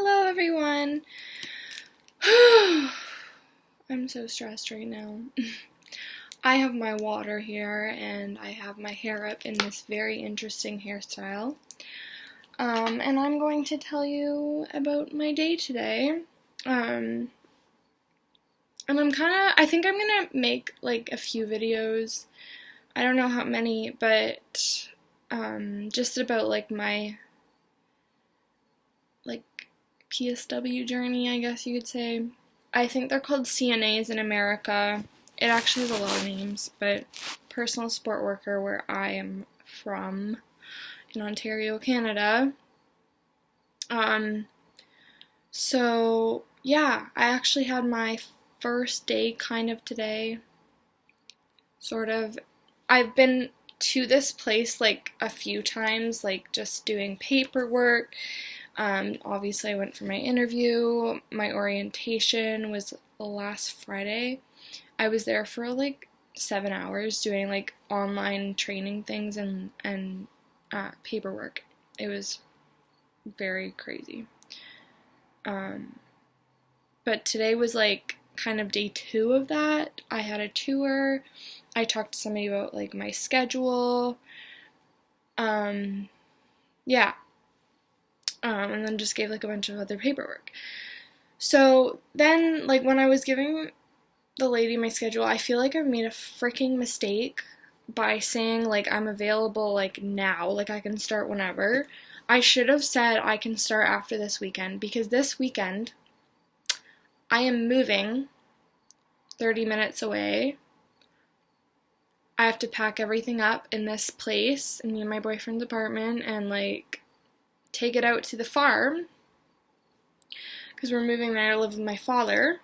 Hello everyone! I'm so stressed right now. I have my water here and I have my hair up in this very interesting hairstyle. And I'm going to tell you about my day today. And I think I'm gonna make like a few videos. I don't know how many, but just about like my PSW journey, I guess you could say. I think they're called CNAs in America. It actually has a lot of names, but personal support worker where I am from in Ontario, Canada. So yeah, I actually had my first day kind of today. Sort of. I've been to this place like a few times, like just doing paperwork. Obviously I went for my interview. My orientation was last Friday. I was there for like 7 hours doing like online training things and paperwork. It was very crazy. But today was like kind of day 2 of that. I had a tour. I talked to somebody about like my schedule. Yeah. And then just gave like a bunch of other paperwork. So then, like, when I was giving the lady my schedule, I feel like I've made a freaking mistake by saying, like, I'm available, like, now, like, I can start whenever. I should have said I can start after this weekend, because this weekend, I am moving 30 minutes away. I have to pack everything up in this place, in me and my boyfriend's apartment, and, like, take it out to the farm, because we're moving there to live with my father,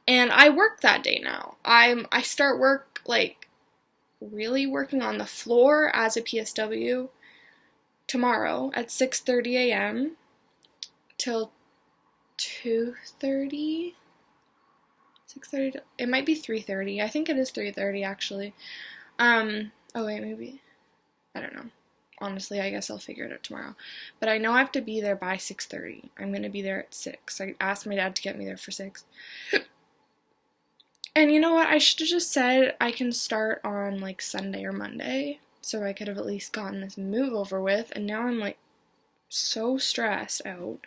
and I work that day now. I start work, like, really working on the floor as a PSW tomorrow at 6:30 a.m. till 2:30? 6:30? It might be 3:30. I think it is 3:30, actually. Oh wait, maybe. I don't know. Honestly, I guess I'll figure it out tomorrow. But I know I have to be there by 6:30. I'm going to be there at 6. I asked my dad to get me there for 6. And you know what? I should have just said I can start on, like, Sunday or Monday. So I could have at least gotten this move over with. And now I'm, like, so stressed out.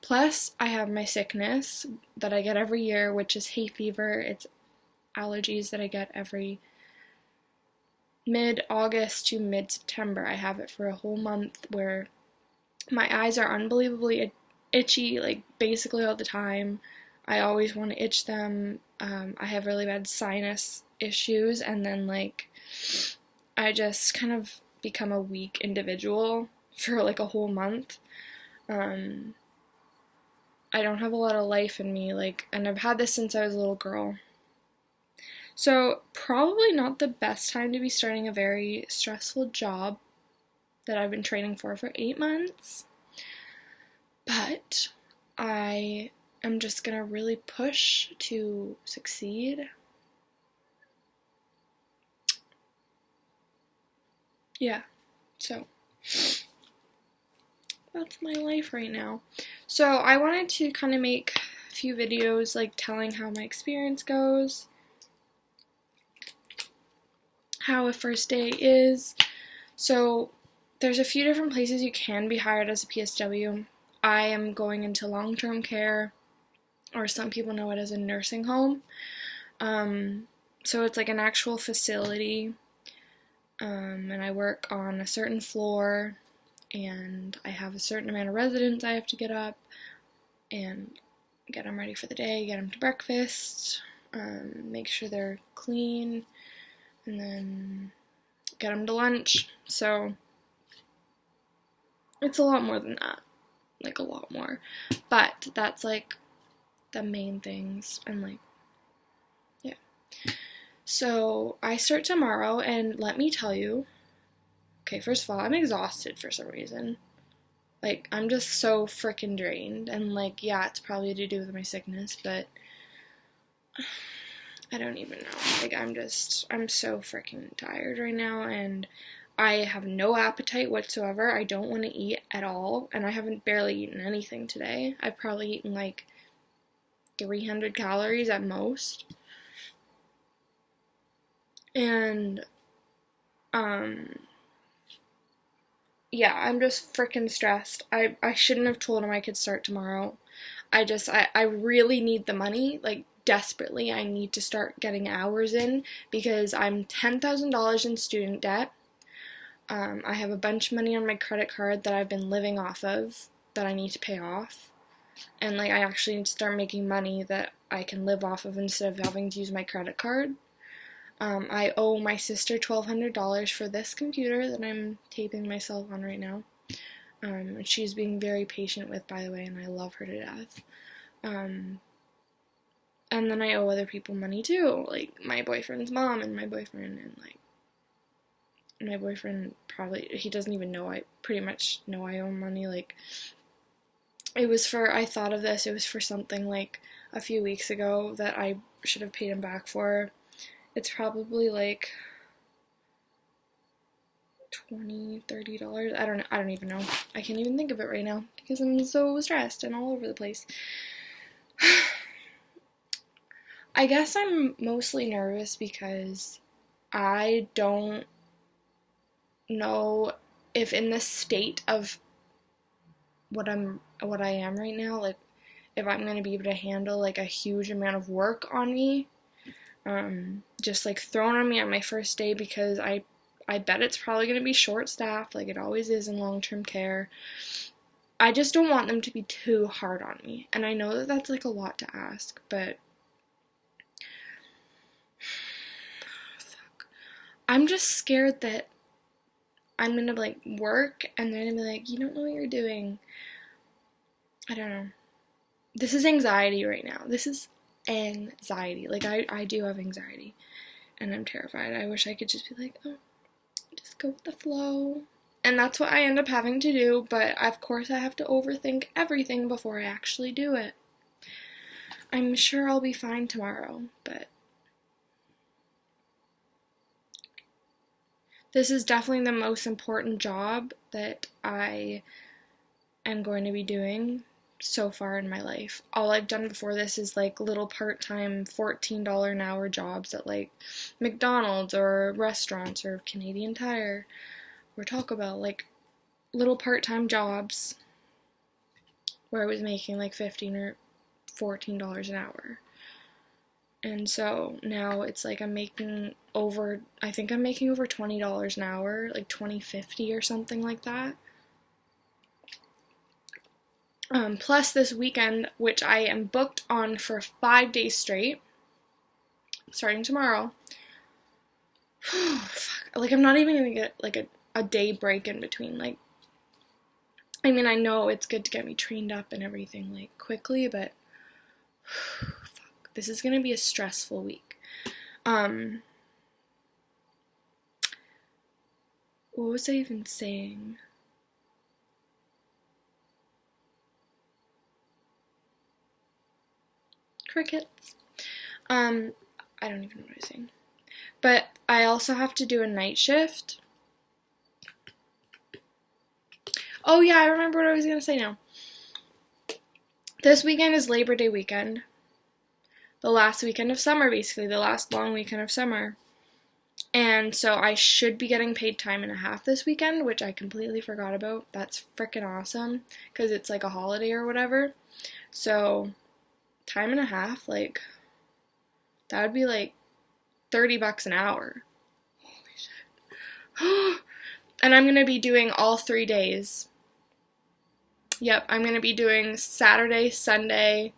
Plus, I have my sickness that I get every year, which is hay fever. It's allergies that I get every mid-August to mid-September. I have it for a whole month where my eyes are unbelievably itchy, like basically all the time. I always want to itch them. I have really bad sinus issues, and then like I just kind of become a weak individual for like a whole month. I don't have a lot of life in me, like, and I've had this since I was a little girl. So, probably not the best time to be starting a very stressful job that I've been training for 8 months. But I am just gonna really push to succeed. Yeah, so that's my life right now. So, I wanted to kind of make a few videos, like, telling how my experience goes, how a first day is. So there's a few different places you can be hired as a PSW. I am going into long-term care, or some people know it as a nursing home. So it's like an actual facility, and I work on a certain floor, and I have a certain amount of residents I have to get up and get them ready for the day, get them to breakfast, make sure they're clean, and then get them to lunch. So it's a lot more than that, like a lot more, but that's like the main things. And like, yeah, so I start tomorrow, and let me tell you, okay, first of all, I'm exhausted for some reason. Like, I'm just so freaking drained, and like, yeah, it's probably to do with my sickness, but I don't even know. Like, I'm so freaking tired right now, and I have no appetite whatsoever. I don't want to eat at all, and I haven't barely eaten anything today. I've probably eaten like 300 calories at most. And, yeah, I'm just freaking stressed. I shouldn't have told him I could start tomorrow. I really need the money, like, desperately. I need to start getting hours in because I'm $10,000 in student debt. I have a bunch of money on my credit card that I've been living off of that I need to pay off. And, like, I actually need to start making money that I can live off of instead of having to use my credit card. I owe my sister $1,200 for this computer that I'm taping myself on right now. And she's being very patient with, by the way, and I love her to death. And then I owe other people money too, like my boyfriend's mom and my boyfriend, and like my boyfriend probably, he doesn't even know, I pretty much know I owe money. Like, I thought of this, it was for something like a few weeks ago that I should have paid him back for. It's probably like $20, $30. I don't even know. I can't even think of it right now because I'm so stressed and all over the place. I guess I'm mostly nervous because I don't know if in the state of what I am right now, like, if I'm going to be able to handle like a huge amount of work on me, just like thrown on me on my first day, because I bet it's probably going to be short-staffed, like it always is in long-term care. I just don't want them to be too hard on me, and I know that that's like a lot to ask, but fuck. I'm just scared that I'm gonna like work and they're gonna be like, you don't know what you're doing. I don't know. This is anxiety right now. This is anxiety. Like, I do have anxiety, and I'm terrified. I wish I could just be like, oh, just go with the flow. And that's what I end up having to do, but of course I have to overthink everything before I actually do it. I'm sure I'll be fine tomorrow, but this is definitely the most important job that I am going to be doing so far in my life. All I've done before this is like little part-time $14 an hour jobs at like McDonald's or restaurants or Canadian Tire or Taco Bell, like little part-time jobs where I was making like $15 or $14 an hour. And so now it's like I think I'm making over $20 an hour, like $20.50 or something like that. Plus this weekend, which I am booked on for 5 days straight, starting tomorrow. Fuck. Like, I'm not even gonna get like a day break in between. Like, I mean, I know it's good to get me trained up and everything like quickly, but fuck, this is gonna be a stressful week. What was I even saying? Crickets. I don't even know what I was saying. But I also have to do a night shift. Oh yeah, I remember what I was gonna say now. This weekend is Labor Day weekend. The last weekend of summer, basically. The last long weekend of summer. And so I should be getting paid time and a half this weekend, which I completely forgot about. That's freaking awesome, because it's like a holiday or whatever. So, time and a half, like, that would be like $30 an hour. Holy shit. And I'm going to be doing all 3 days. Yep, I'm going to be doing Saturday, Sunday,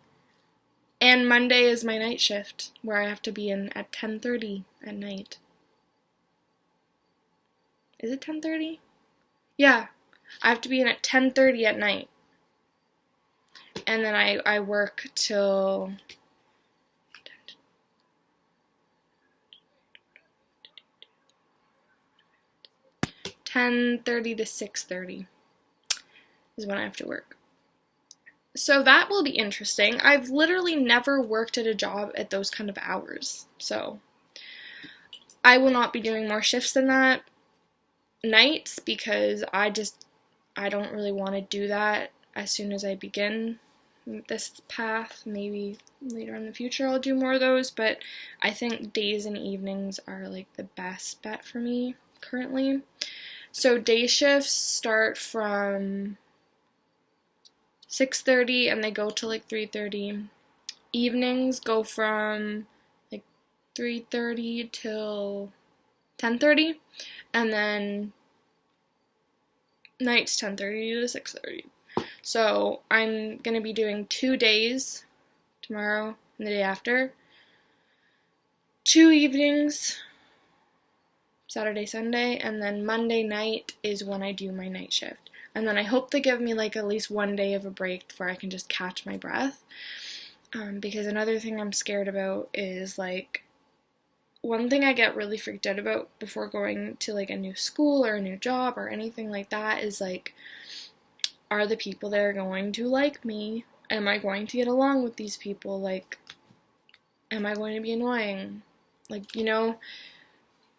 and Monday is my night shift, where I have to be in at 10:30 at night. Is it 10:30? Yeah, I have to be in at 10:30 at night. And then I work till 10:30 to 6:30 is when I have to work. So that will be interesting. I've literally never worked at a job at those kind of hours. So I will not be doing more shifts than that. nights because I don't really want to do that as soon as I begin this path. Maybe later in the future I'll do more of those, but I think days and evenings are like the best bet for me currently. So day shifts start from 6:30 and they go to like 3:30. Evenings go from like 3:30 till 10:30, and then nights 10:30 to 6:30. So I'm going to be doing 2 days, tomorrow and the day after, 2 evenings, Saturday, Sunday, and then Monday night is when I do my night shift. And then I hope they give me like at least 1 day of a break where I can just catch my breath. Because another thing I'm scared about is like, one thing I get really freaked out about before going to like a new school or a new job or anything like that is like, are the people there going to like me? Am I going to get along with these people? Like, am I going to be annoying? Like, you know,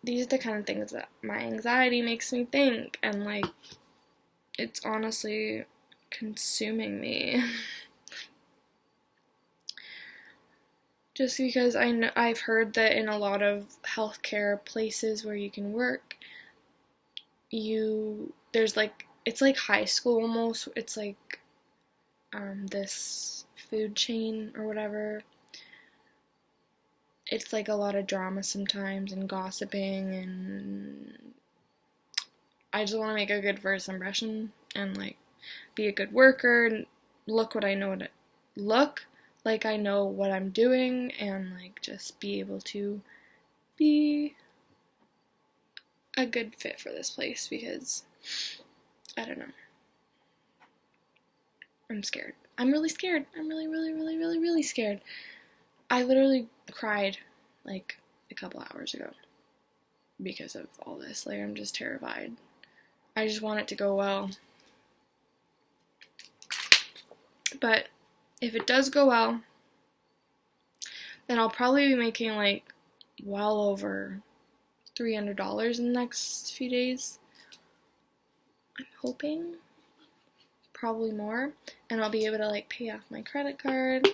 these are the kind of things that my anxiety makes me think, and like, it's honestly consuming me. Just because I've heard that in a lot of healthcare places where you can work, there's like, it's like high school almost. It's like this food chain or whatever. It's like a lot of drama sometimes and gossiping, and I just want to make a good first impression and like be a good worker and look like I know what I'm doing, and like just be able to be a good fit for this place, because I don't know. I'm scared. I'm really scared. I'm really, really, really, really, really scared. I literally cried like a couple hours ago because of all this. Like, I'm just terrified. I just want it to go well. But if it does go well, then I'll probably be making like well over $300 in the next few days. I'm hoping. Probably more. And I'll be able to like pay off my credit card,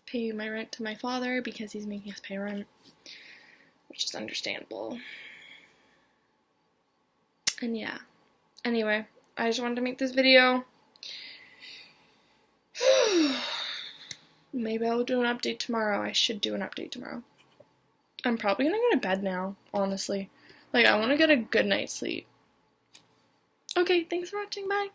pay my rent to my father because he's making us pay rent, which is understandable. And yeah. Anyway, I just wanted to make this video. Maybe I'll do an update tomorrow. I should do an update tomorrow. I'm probably gonna go to bed now, honestly. Like, I want to get a good night's sleep. Okay, thanks for watching. Bye.